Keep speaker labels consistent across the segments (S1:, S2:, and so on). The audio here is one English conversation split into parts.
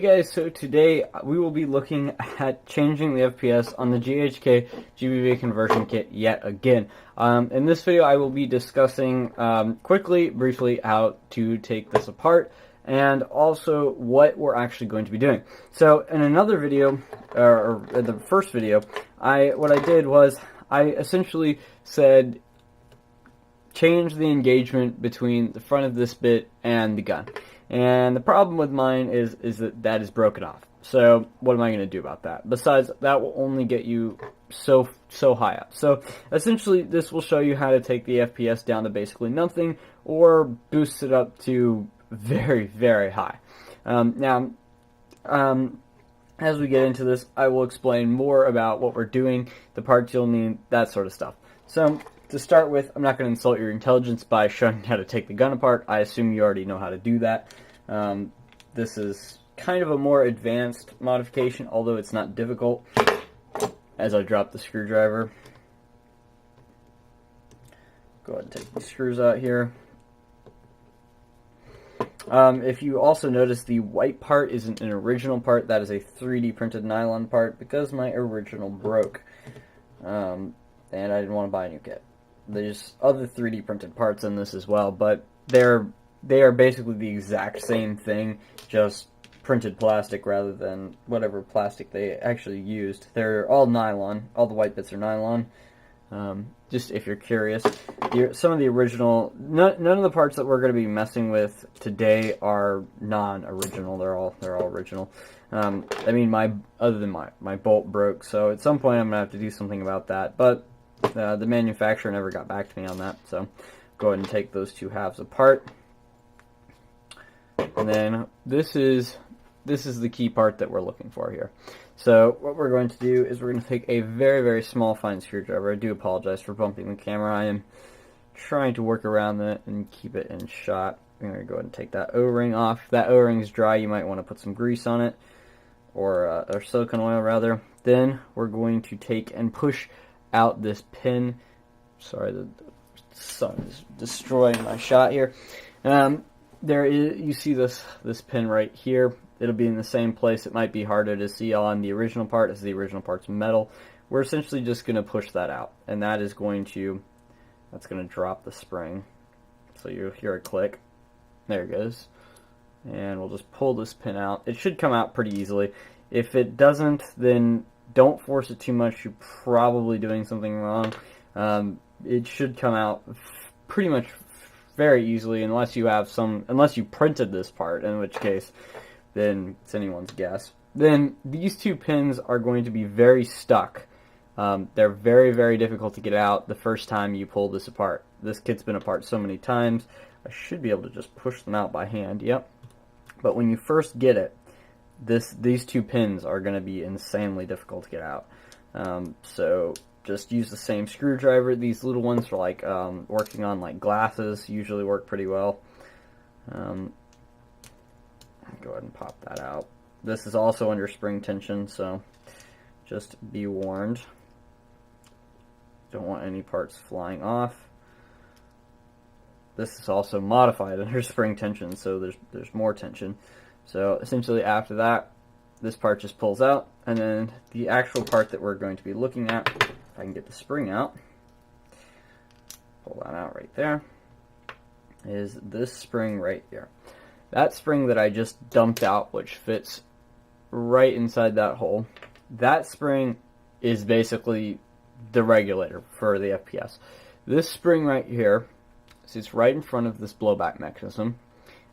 S1: Guys, so today we will be looking at changing the FPS on the GHK GBB conversion kit yet again. In this video I will be discussing briefly how to take this apart and also what we're actually going to be doing. So in another video, or the first video, what I did was I essentially said change the engagement between the front of this bit and the gun. And the problem with mine is that is broken off. So what am I going to do about that? Besides, that will only get you so high up. So essentially, this will show you how to take the FPS down to basically nothing, or boost it up to very, very high. As we get into this, I will explain more about what we're doing, the parts you'll need, that sort of stuff. So to start with, I'm not going to insult your intelligence by showing you how to take the gun apart. I assume you already know how to do that. This is kind of a more advanced modification, although it's not difficult. As I drop the screwdriver, go ahead and take the screws out here. If you also notice, the white part isn't an original part. That is a 3D printed nylon part because my original broke. And I didn't want to buy a new kit. There's other 3D printed parts in this as well, but they are basically the exact same thing, just printed plastic rather than whatever plastic they actually used. They're all nylon. All the white bits are nylon. Just if you're curious, some of the original, none of the parts that we're going to be messing with today are non-original. They're all original. I mean, other than my bolt broke, so at some point I'm gonna have to do something about that. But the manufacturer never got back to me on that, so go ahead and take those two halves apart. And then this is the key part that we're looking for here. So what we're going to do is we're going to take a very, very small fine screwdriver. I do apologize for bumping the camera. I am trying to work around that and keep it in shot. I'm going to go ahead and take that O-ring off. If that O-ring is dry, you might want to put some grease on it, or silicone oil rather. Then we're going to take and push out this pin. Sorry, the sun is destroying my shot here. You see this pin right here. It'll be in the same place. It might be harder to see on the original part as the original part's metal. We're essentially just going to push that out, and that's going to drop the spring. So you'll hear a click. There it goes. And we'll just pull this pin out. It should come out pretty easily. If it doesn't, then don't force it too much. You're probably doing something wrong. It should come out pretty much very easily, unless you printed this part, in which case then it's anyone's guess. Then these two pins are going to be very stuck. They're very, very difficult to get out the first time you pull this apart. This kit's been apart so many times, I should be able to just push them out by hand. Yep. But when you first get it, these two pins are going to be insanely difficult to get out. So just use the same screwdriver. These little ones for like working on like glasses usually work pretty well. Go ahead and pop that out. This is also under spring tension, so just be warned. Don't want any parts flying off. This is also modified under spring tension, so there's more tension. So essentially after that, this part just pulls out, and then the actual part that we're going to be looking at, if I can get the spring out, pull that out right there, is this spring right here. That spring that I just dumped out, which fits right inside that hole, that spring is basically the regulator for the FPS. This spring right here sits right in front of this blowback mechanism,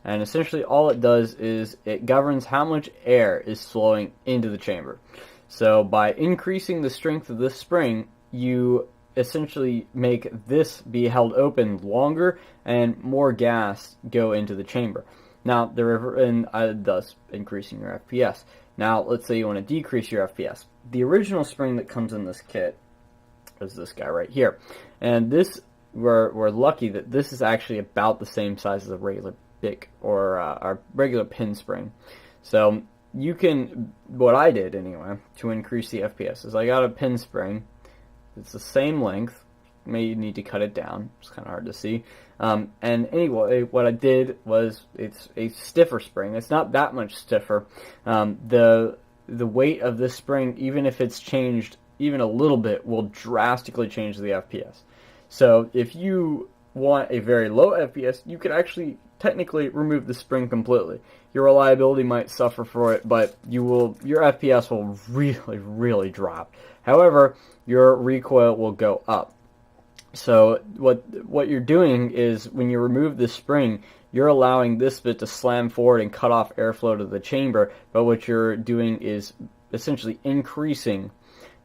S1: and essentially all it does is it governs how much air is flowing into the chamber. So by increasing the strength of this spring, you essentially make this be held open longer and more gas go into the chamber. Now, thus increasing your FPS. Now, let's say you want to decrease your FPS. The original spring that comes in this kit is this guy right here. And we're lucky that this is actually about the same size as a regular bic, or our regular pin spring. So what I did anyway, to increase the FPS is I got a pin spring. It's the same length, may need to cut it down. It's kind of hard to see. And anyway, what I did was, it's a stiffer spring. It's not that much stiffer. The weight of this spring, even if it's changed even a little bit, will drastically change the FPS. So if you want a very low FPS, you could actually technically remove the spring completely. Your reliability might suffer for it, but your FPS will really, really drop. However, your recoil will go up. So what you're doing is, when you remove the spring, you're allowing this bit to slam forward and cut off airflow to the chamber, but what you're doing is essentially increasing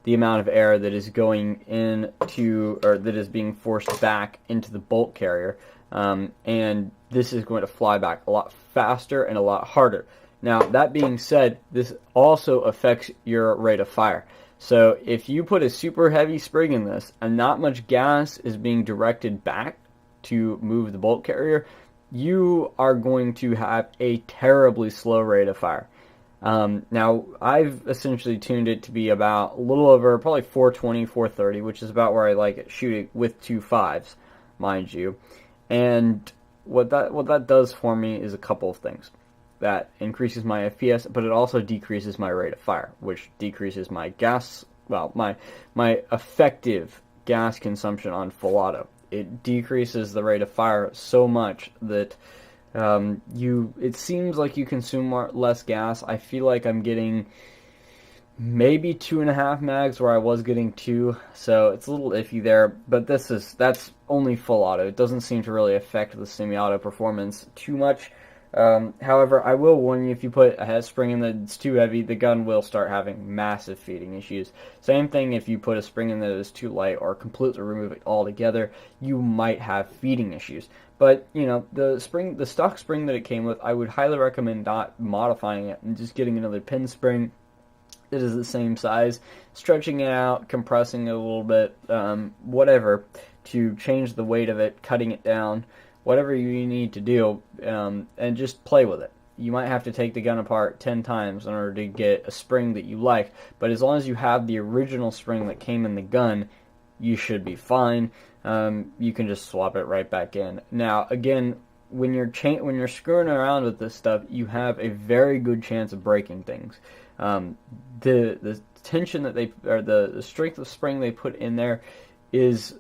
S1: the amount of air that is going into, or that is being forced back into the bolt carrier, and this is going to fly back a lot faster and a lot harder. Now, that being said, this also affects your rate of fire. So if you put a super heavy spring in this and not much gas is being directed back to move the bolt carrier, you are going to have a terribly slow rate of fire. Now, I've essentially tuned it to be about a little over probably 420, 430, which is about where I like it shooting with 2.5s, mind you. And what that does for me is a couple of things. That increases my FPS, but it also decreases my rate of fire, which decreases my gas, well, my effective gas consumption on full auto. It decreases the rate of fire so much that it seems like you consume less gas. I feel like I'm getting maybe 2.5 mags where I was getting 2, so it's a little iffy there, but that's only full auto. It doesn't seem to really affect the semi-auto performance too much. However, I will warn you, if you put a spring in that's too heavy, the gun will start having massive feeding issues. Same thing if you put a spring in that is too light, or completely remove it altogether, you might have feeding issues. But, you know, the stock spring that it came with, I would highly recommend not modifying it and just getting another pin spring that is the same size, stretching it out, compressing it a little bit, whatever, to change the weight of it, cutting it down, whatever you need to do, and just play with it. You might have to take the gun apart 10 times in order to get a spring that you like, but as long as you have the original spring that came in the gun, you should be fine. You can just swap it right back in. Now, again, when you're screwing around with this stuff, you have a very good chance of breaking things. The tension that the strength of spring they put in there is,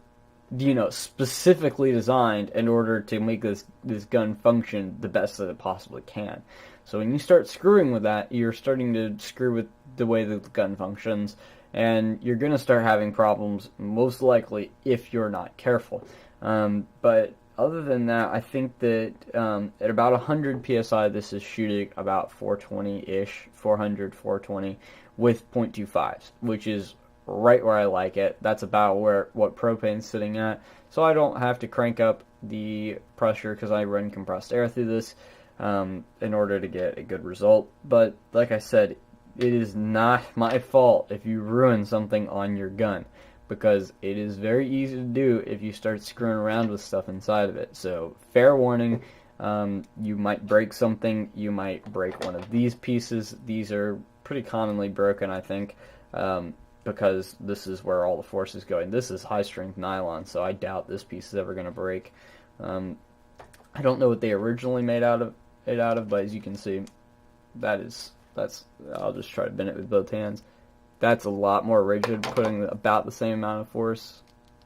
S1: you know, specifically designed in order to make this gun function the best that it possibly can. So when you start screwing with that, you're starting to screw with the way that the gun functions, and you're going to start having problems, most likely, if you're not careful. But other than that, I think that at about 100 PSI, this is shooting about 420-ish, 400, 420, with .25s, which is right where I like it. That's about what propane's sitting at. So I don't have to crank up the pressure because I run compressed air through this in order to get a good result. But like I said, it is not my fault if you ruin something on your gun, because it is very easy to do if you start screwing around with stuff inside of it. So fair warning, you might break something, you might break one of these pieces. These are pretty commonly broken, I think, because this is where all the force is going. This is high strength nylon, so I doubt this piece is ever going to break. I don't know what they originally made it out of, but as you can see, that's I'll just try to bend it with both hands. That's a lot more rigid, putting about the same amount of force.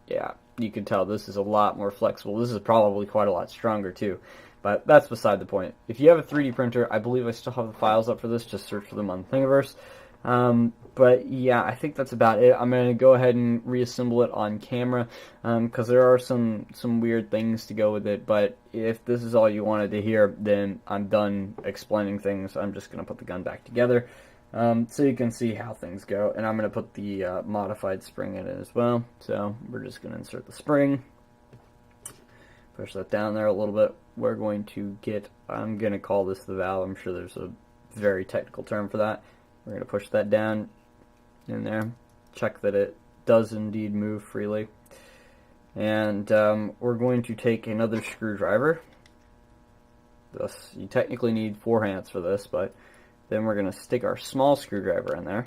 S1: Yeah, you can tell this is a lot more flexible. This is probably quite a lot stronger too, but that's beside the point. If you have a 3D printer, I believe I still have the files up for this. Just search for them on Thingiverse. But yeah, I think that's about it. I'm going to go ahead and reassemble it on camera, because there are some weird things to go with it. But if this is all you wanted to hear, then I'm done explaining things. I'm just going to put the gun back together, so you can see how things go. And I'm going to put the modified spring in it as well. So we're just going to insert the spring, push that down there a little bit. We're going to get, I'm going to call this the valve. I'm sure there's a very technical term for that. We're going to push that down in there, check that it does indeed move freely, and we're going to take another screwdriver. You technically need 4 hands for this, but then we're going to stick our small screwdriver in there.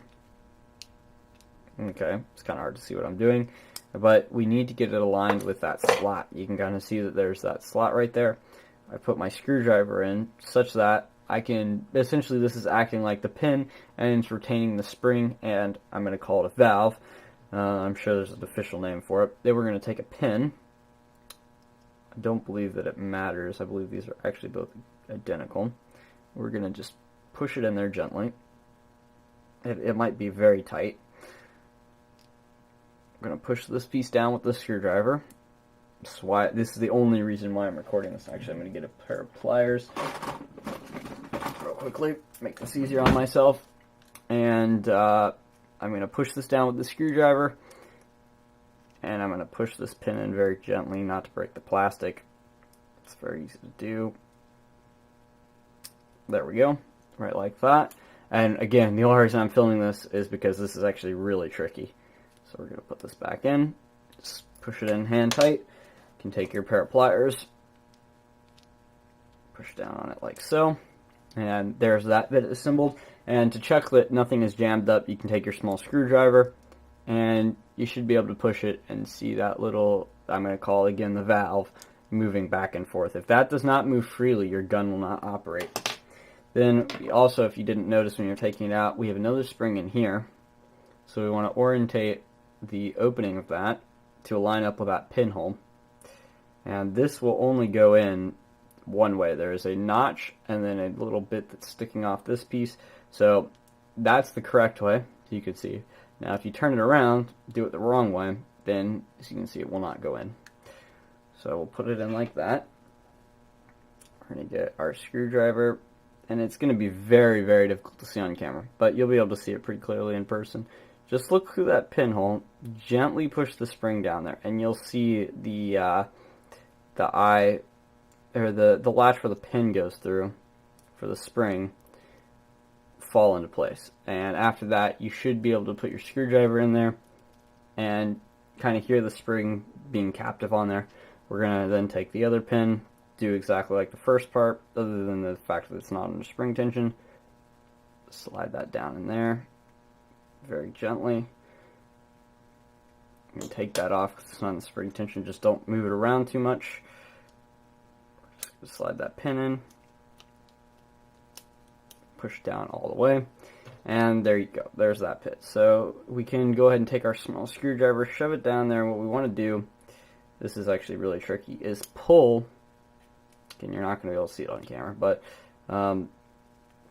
S1: Okay, it's kind of hard to see what I'm doing. but we need to get it aligned with that slot. You can kind of see that there's that slot right there. I put my screwdriver in such that I can, essentially this is acting like the pin and it's retaining the spring, and I'm going to call it a valve. I'm sure there's an official name for it. Then we're going to take a pin. I don't believe that it matters. I believe these are actually both identical. We're going to just push it in there gently. It might be very tight. I'm going to push this piece down with the screwdriver. This is the only reason why I'm recording this. Actually, I'm going to get a pair of pliers real quickly, make this easier on myself. And I'm going to push this down with the screwdriver. And I'm going to push this pin in very gently, not to break the plastic. It's very easy to do. There we go. Right like that. And again, the only reason I'm filming this is because this is actually really tricky. So we're going to put this back in. Just push it in hand tight. You can take your pair of pliers. Push down on it like so. And there's that bit assembled. And to check that nothing is jammed up, you can take your small screwdriver. And you should be able to push it and see that little, I'm going to call it again the valve, moving back and forth. If that does not move freely, your gun will not operate. Then also, if you didn't notice when you're taking it out, we have another spring in here. So we want to orientate the opening of that to line up with that pinhole. And this will only go in one way. There is a notch and then a little bit that's sticking off this piece. So that's the correct way, so you can see. Now if you turn it around, do it the wrong way, then as you can see it will not go in. So we'll put it in like that. We're going to get our screwdriver, and it's going to be very, very difficult to see on camera, but you'll be able to see it pretty clearly in person. Just look through that pinhole, gently push the spring down there, and you'll see the eye, or the latch where the pin goes through for the spring fall into place. And after that, you should be able to put your screwdriver in there and kind of hear the spring being captive on there. We're going to then take the other pin, do exactly like the first part, other than the fact that it's not under spring tension. Slide that down in there very gently. I'm going to take that off because it's not in spring tension. Just don't move it around too much. Just slide that pin in. Push down all the way. And there you go. There's that pit. So we can go ahead and take our small screwdriver, shove it down there. And what we want to do, this is actually really tricky, is pull. Again, you're not going to be able to see it on camera, but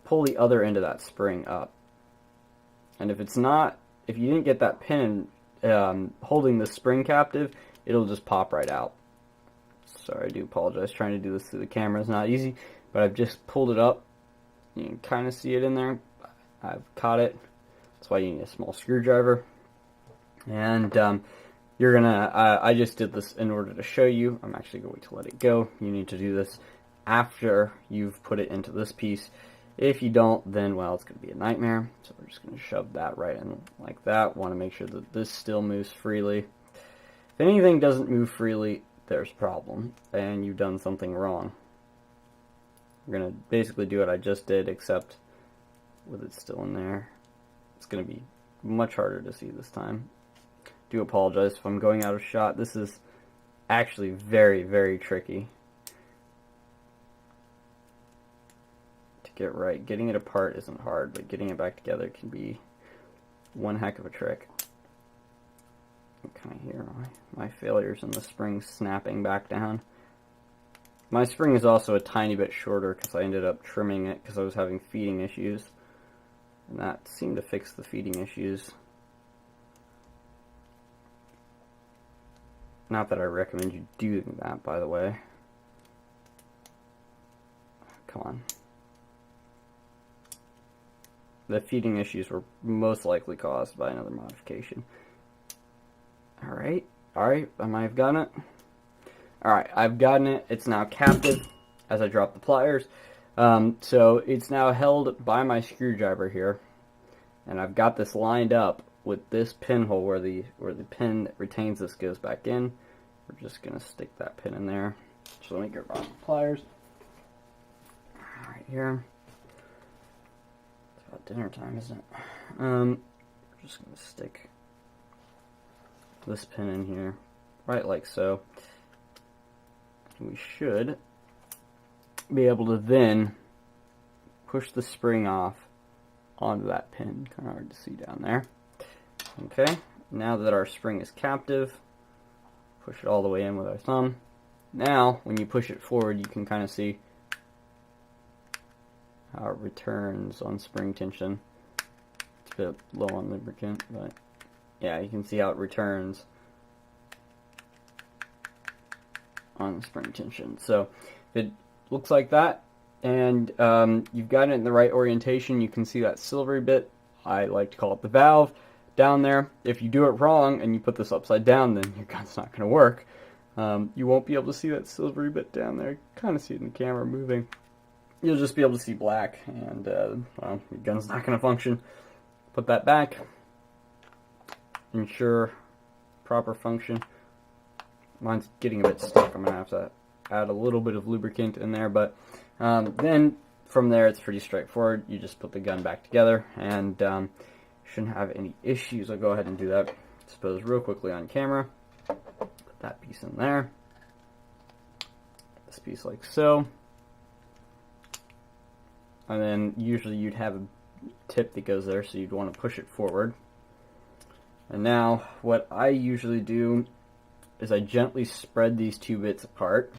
S1: pull the other end of that spring up. And if you didn't get that pin holding the spring captive, it'll just pop right out. Sorry, I do apologize. Trying to do this through the camera is not easy, but I've just pulled it up. You can kind of see it in there. I've caught it. That's why you need a small screwdriver. And you're gonna, I just did this in order to show you. I'm actually going to let it go. You need to do this after you've put it into this piece. If you don't, then, well, it's going to be a nightmare. So we're just going to shove that right in like that. Want to make sure that this still moves freely. If anything doesn't move freely, there's a problem, and you've done something wrong. We're going to basically do what I just did, except with it still in there. It's going to be much harder to see this time. Do apologize if I'm going out of shot. This is actually very, very tricky to get right. Getting it apart isn't hard, but getting it back together can be one heck of a trick. You kind of hear my failures in the spring snapping back down. My spring is also a tiny bit shorter because I ended up trimming it because I was having feeding issues. And that seemed to fix the feeding issues. Not that I recommend you doing that, by the way. Come on. The feeding issues were most likely caused by another modification. Alright, I might have gotten it. Alright, I've gotten it. It's now captive as I drop the pliers. So it's now held by my screwdriver here. And I've got this lined up with this pinhole where the pin that retains this goes back in. We're just going to stick that pin in there. So let me get around the pliers. Right here. It's about dinner time, isn't it? We're just going to stick this pin in here, right like so. We should be able to then push the spring off onto that pin. Kind of hard to see down there. Okay, now that our spring is captive, push it all the way in with our thumb. Now, when you push it forward, you can kind of see how it returns on spring tension. It's a bit low on lubricant, but yeah, you can see how it returns on spring tension. So if it looks like that, and you've got it in the right orientation, you can see that silvery bit. I like to call it the valve down there. If you do it wrong and you put this upside down, then your gun's not going to work. You won't be able to see that silvery bit down there. Kind of see it in the camera moving. You'll just be able to see black, and well, your gun's not going to function. Put that back. Ensure proper function. Mine's getting a bit stuck. I'm going to have to add a little bit of lubricant in there, but then from there it's pretty straightforward. You just put the gun back together, and shouldn't have any issues. I'll go ahead and do that, I suppose, real quickly on camera. Put that piece in there. This piece like so. And then usually you'd have a tip that goes there, so you'd want to push it forward. And now what I usually do is I gently spread these two bits apart.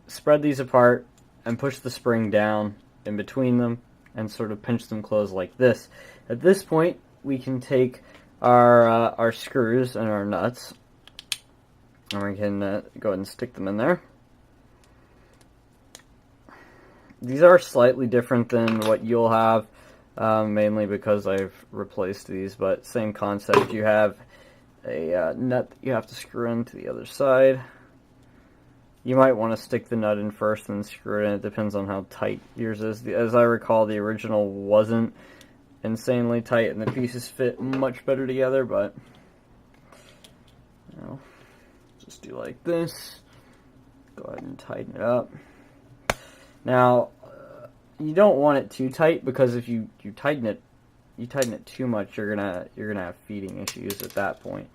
S1: Spread these apart and push the spring down in between them and sort of pinch them closed like this. At this point, we can take our screws and our nuts, and we can go ahead and stick them in there. These are slightly different than what you'll have, mainly because I've replaced these, but same concept. You have a nut that you have to screw into the other side. You might want to stick the nut in first and screw it in. It depends on how tight yours is. As I recall, the original wasn't insanely tight, and the pieces fit much better together, but you know, just do like this. Go ahead and tighten it up. Now, you don't want it too tight, because if you tighten it too much, you're gonna have feeding issues at that point.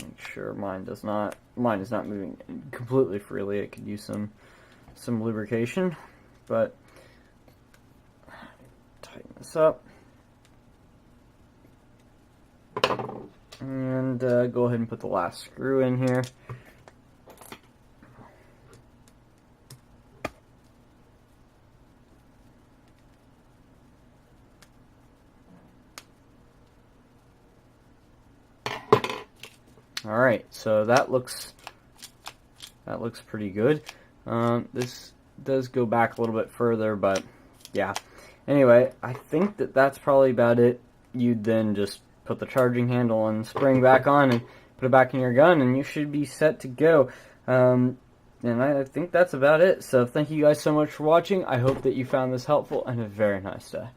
S1: Make sure mine is not moving completely freely. It could use some lubrication, but tighten this up and go ahead and put the last screw in here. Alright, so that looks pretty good. This does go back a little bit further, but yeah. Anyway, I think that's probably about it. You'd then just put the charging handle and spring back on and put it back in your gun, and you should be set to go. And I think that's about it. So thank you guys so much for watching. I hope that you found this helpful, and a very nice day.